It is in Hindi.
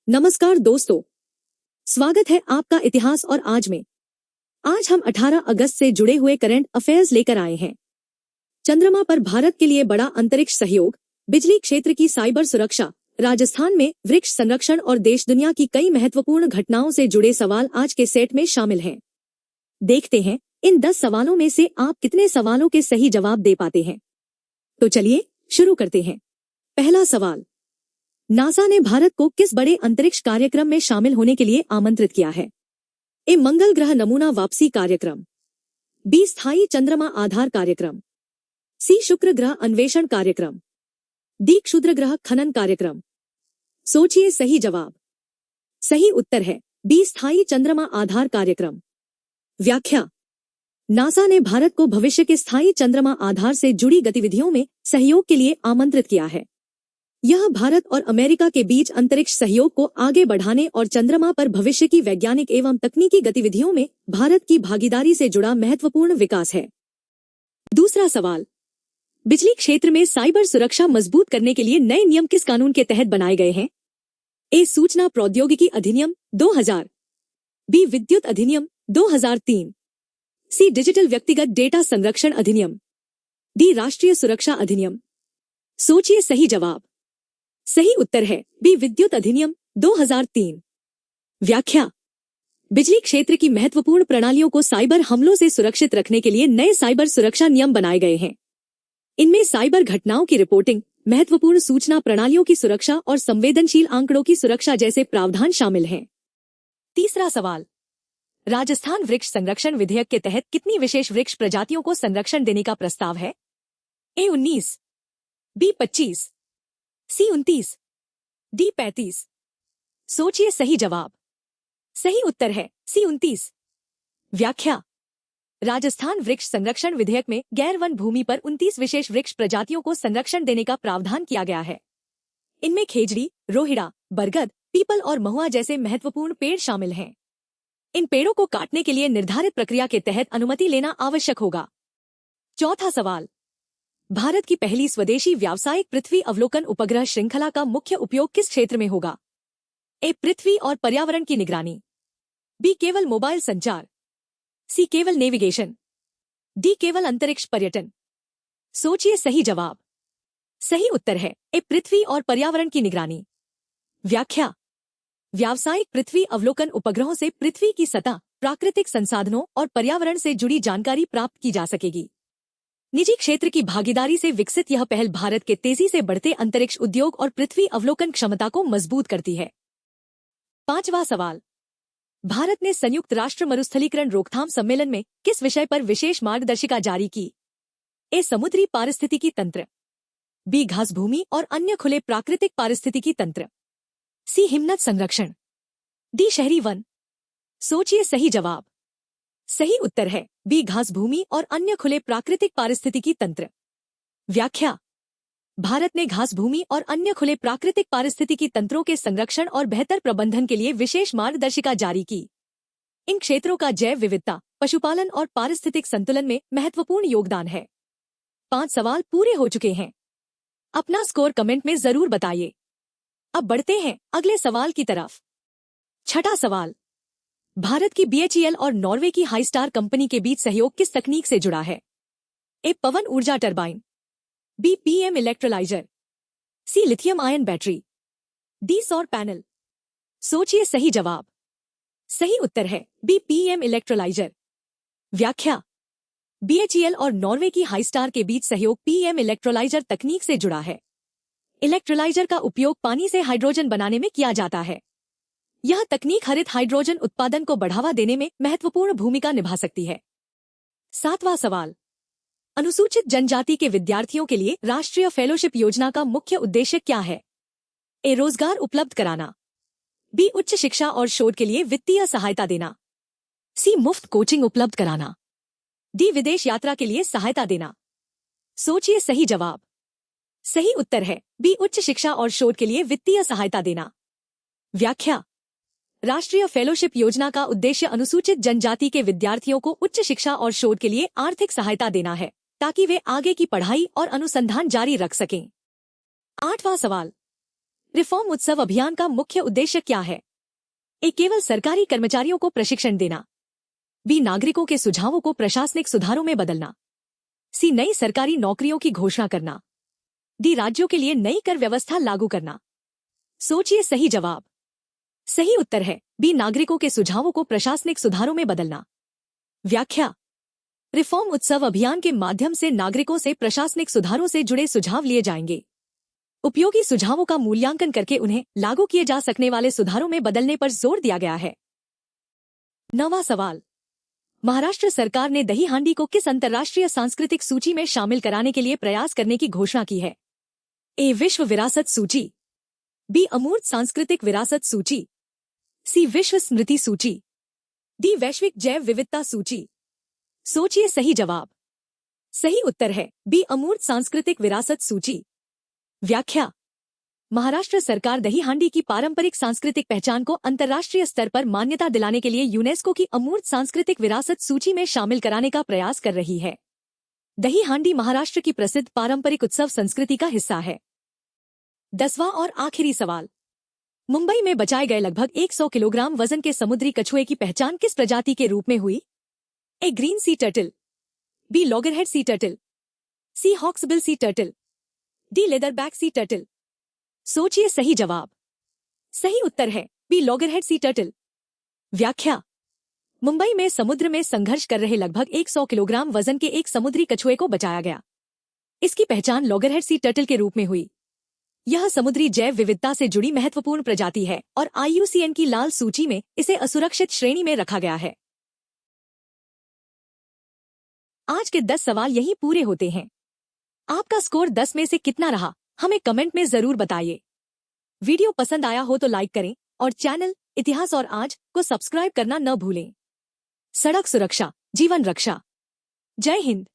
नमस्कार दोस्तों, स्वागत है आपका इतिहास और आज में। आज हम 18 अगस्त से जुड़े हुए करंट अफेयर्स लेकर आए हैं। चंद्रमा पर भारत के लिए बड़ा अंतरिक्ष सहयोग, बिजली क्षेत्र की साइबर सुरक्षा, राजस्थान में वृक्ष संरक्षण और देश दुनिया की कई महत्वपूर्ण घटनाओं से जुड़े सवाल आज के सेट में शामिल हैं। देखते हैं इन 10 सवालों में से आप कितने सवालों के सही जवाब दे पाते हैं। तो चलिए शुरू करते हैं। पहला सवाल, नासा ने भारत को किस बड़े अंतरिक्ष कार्यक्रम में शामिल होने के लिए आमंत्रित किया है? ए. मंगल ग्रह नमूना वापसी कार्यक्रम, बी. स्थायी चंद्रमा आधार कार्यक्रम, सी. शुक्र ग्रह अन्वेषण कार्यक्रम, डी. क्षुद्र ग्रह खनन कार्यक्रम। सोचिए सही जवाब। सही उत्तर है बी. स्थायी चंद्रमा आधार कार्यक्रम। व्याख्या, नासा ने भारत को भविष्य के स्थायी चंद्रमा आधार से जुड़ी गतिविधियों में सहयोग के लिए आमंत्रित किया है। यह भारत और अमेरिका के बीच अंतरिक्ष सहयोग को आगे बढ़ाने और चंद्रमा पर भविष्य की वैज्ञानिक एवं तकनीकी गतिविधियों में भारत की भागीदारी से जुड़ा महत्वपूर्ण विकास है। दूसरा सवाल, बिजली क्षेत्र में साइबर सुरक्षा मजबूत करने के लिए नए नियम किस कानून के तहत बनाए गए हैं? ए. सूचना प्रौद्योगिकी अधिनियम 2000, बी. विद्युत अधिनियम 2003, सी. डिजिटल व्यक्तिगत डेटा संरक्षण अधिनियम, डी. राष्ट्रीय सुरक्षा अधिनियम। सोचिए सही जवाब। सही उत्तर है बी. विद्युत अधिनियम 2003। व्याख्या, बिजली क्षेत्र की महत्वपूर्ण प्रणालियों को साइबर हमलों से सुरक्षित रखने के लिए नए साइबर सुरक्षा नियम बनाए गए हैं। इनमें साइबर घटनाओं की रिपोर्टिंग, महत्वपूर्ण सूचना प्रणालियों की सुरक्षा और संवेदनशील आंकड़ों की सुरक्षा जैसे प्रावधान शामिल हैं। तीसरा सवाल, राजस्थान वृक्ष संरक्षण विधेयक के तहत कितनी विशेष वृक्ष प्रजातियों को संरक्षण देने का प्रस्ताव है? ए. 19, बी. 25, सी. 29, डी. 35। सोचिए सही जवाब। सही उत्तर है सी. 29। व्याख्या, राजस्थान वृक्ष संरक्षण विधेयक में गैर वन भूमि पर 29 विशेष वृक्ष प्रजातियों को संरक्षण देने का प्रावधान किया गया है। इनमें खेजड़ी, रोहिड़ा, बरगद, पीपल और महुआ जैसे महत्वपूर्ण पेड़ शामिल हैं। इन पेड़ों को काटने के लिए निर्धारित प्रक्रिया के तहत अनुमति लेना आवश्यक होगा। चौथा सवाल, भारत की पहली स्वदेशी व्यावसायिक पृथ्वी अवलोकन उपग्रह श्रृंखला का मुख्य उपयोग किस क्षेत्र में होगा? ए. पृथ्वी और पर्यावरण की निगरानी, बी. केवल मोबाइल संचार, सी. केवल नेविगेशन, डी. केवल अंतरिक्ष पर्यटन। सोचिए सही जवाब। सही उत्तर है ए. पृथ्वी और पर्यावरण की निगरानी। व्याख्या, व्यावसायिक पृथ्वी अवलोकन उपग्रहों से पृथ्वी की सतह, प्राकृतिक संसाधनों और पर्यावरण से जुड़ी जानकारी प्राप्त की जा सकेगी। निजी क्षेत्र की भागीदारी से विकसित यह पहल भारत के तेजी से बढ़ते अंतरिक्ष उद्योग और पृथ्वी अवलोकन क्षमता को मजबूत करती है। पांचवा सवाल, भारत ने संयुक्त राष्ट्र मरुस्थलीकरण रोकथाम सम्मेलन में किस विषय पर विशेष मार्गदर्शिका जारी की? ए. समुद्री पारिस्थितिकी तंत्र, बी. घास भूमि और अन्य खुले प्राकृतिक पारिस्थितिकी तंत्र, सी. हिमनद संरक्षण, डी. शहरी वन। सोचिए सही जवाब। सही उत्तर है बी. घास भूमि और अन्य खुले प्राकृतिक पारिस्थितिकी तंत्र। व्याख्या, भारत ने घास भूमि और अन्य खुले प्राकृतिक पारिस्थितिकी तंत्रों के संरक्षण और बेहतर प्रबंधन के लिए विशेष मार्गदर्शिका जारी की। इन क्षेत्रों का जैव विविधता, पशुपालन और पारिस्थितिक संतुलन में महत्वपूर्ण योगदान है। 5 सवाल पूरे हो चुके हैं। अपना स्कोर कमेंट में जरूर बताइए। अब बढ़ते हैं अगले सवाल की तरफ। छठा सवाल, भारत की BHEL और नॉर्वे की हाईस्टार कंपनी के बीच सहयोग किस तकनीक से जुड़ा है? ए. पवन ऊर्जा turbine, B. PM electrolyser, C. Lithium ion battery, D. सौर पैनल। सोचिए सही जवाब। सही उत्तर है बी. PM electrolyser. व्याख्या, BHEL और नॉर्वे की हाईस्टार के बीच सहयोग PM इलेक्ट्रोलाइजर तकनीक से जुड़ा है। इलेक्ट्रोलाइजर का उपयोग पानी से हाइड्रोजन बनाने में किया जाता है। यह तकनीक हरित हाइड्रोजन उत्पादन को बढ़ावा देने में महत्वपूर्ण भूमिका निभा सकती है। 7वां सवाल, अनुसूचित जनजाति के विद्यार्थियों के लिए राष्ट्रीय फेलोशिप योजना का मुख्य उद्देश्य क्या है? ए. रोजगार उपलब्ध कराना, बी. उच्च शिक्षा और शोध के लिए वित्तीय सहायता देना, सी. मुफ्त कोचिंग उपलब्ध कराना, डी. विदेश यात्रा के लिए सहायता देना। सोचिए सही जवाब। सही उत्तर है बी. उच्च शिक्षा और शोध के लिए वित्तीय सहायता देना। व्याख्या, राष्ट्रीय फेलोशिप योजना का उद्देश्य अनुसूचित जनजाति के विद्यार्थियों को उच्च शिक्षा और शोध के लिए आर्थिक सहायता देना है, ताकि वे आगे की पढ़ाई और अनुसंधान जारी रख सकें। 8वां सवाल, रिफॉर्म उत्सव अभियान का मुख्य उद्देश्य क्या है? ए. केवल सरकारी कर्मचारियों को प्रशिक्षण देना। बी. नागरिकों के सुझावों को प्रशासनिक सुधारों में बदलना। सी. नई सरकारी नौकरियों की घोषणा करना। डी. राज्यों के लिए नई कर व्यवस्था लागू करना। सोचिए सही जवाब। सही उत्तर है बी. नागरिकों के सुझावों को प्रशासनिक सुधारों में बदलना। व्याख्या। रिफॉर्म उत्सव अभियान के माध्यम से नागरिकों से प्रशासनिक सुधारों से जुड़े सुझाव लिए जाएंगे। उपयोगी सुझावों का मूल्यांकन करके उन्हें लागू किए जा सकने वाले सुधारों में बदलने पर जोर दिया गया है। 9वां सवाल। महाराष्ट्र सरकार ने दही हांडी को किस अंतर्राष्ट्रीय सांस्कृतिक सूची में शामिल कराने के लिए प्रयास करने की घोषणा की है? ए. विश्व विरासत सूची। बी. अमूर्त सांस्कृतिक विरासत सूची। सी. विश्व स्मृति सूची। डी. वैश्विक जैव विविधता सूची। सोचिए सही जवाब। सही उत्तर है बी. अमूर्त सांस्कृतिक विरासत सूची। व्याख्या। महाराष्ट्र सरकार दही हांडी की पारंपरिक सांस्कृतिक पहचान को अंतर्राष्ट्रीय स्तर पर मान्यता दिलाने के लिए यूनेस्को की अमूर्त सांस्कृतिक विरासत सूची में शामिल कराने का प्रयास कर रही है। दही हांडी महाराष्ट्र की प्रसिद्ध पारंपरिक उत्सव संस्कृति का हिस्सा है। 10वां और आखिरी सवाल। मुंबई में बचाए गए लगभग 100 किलोग्राम वजन के समुद्री कछुए की पहचान किस प्रजाति के रूप में हुई? A. Green sea turtle. B. Loggerhead sea turtle. C. Hawksbill sea turtle. D. Leatherback sea turtle. सोचिए सही जवाब। सही उत्तर है बी. Loggerhead sea turtle. व्याख्या। मुंबई में समुद्र में संघर्ष कर रहे लगभग 100 किलोग्राम वजन के एक समुद्री कछुए को बचाया गया। इसकी पहचान लॉगरहेड सी टर्टल के रूप में हुई। यह समुद्री जैव विविधता से जुड़ी महत्वपूर्ण प्रजाति है और IUCN की लाल सूची में इसे असुरक्षित श्रेणी में रखा गया है। आज के 10 सवाल यहीं पूरे होते हैं। आपका स्कोर 10 में से कितना रहा, हमें कमेंट में जरूर बताइए। वीडियो पसंद आया हो तो लाइक करें और चैनल इतिहास और आज को सब्सक्राइब करना न भूलें। सड़क सुरक्षा, जीवन रक्षा। जय हिंद।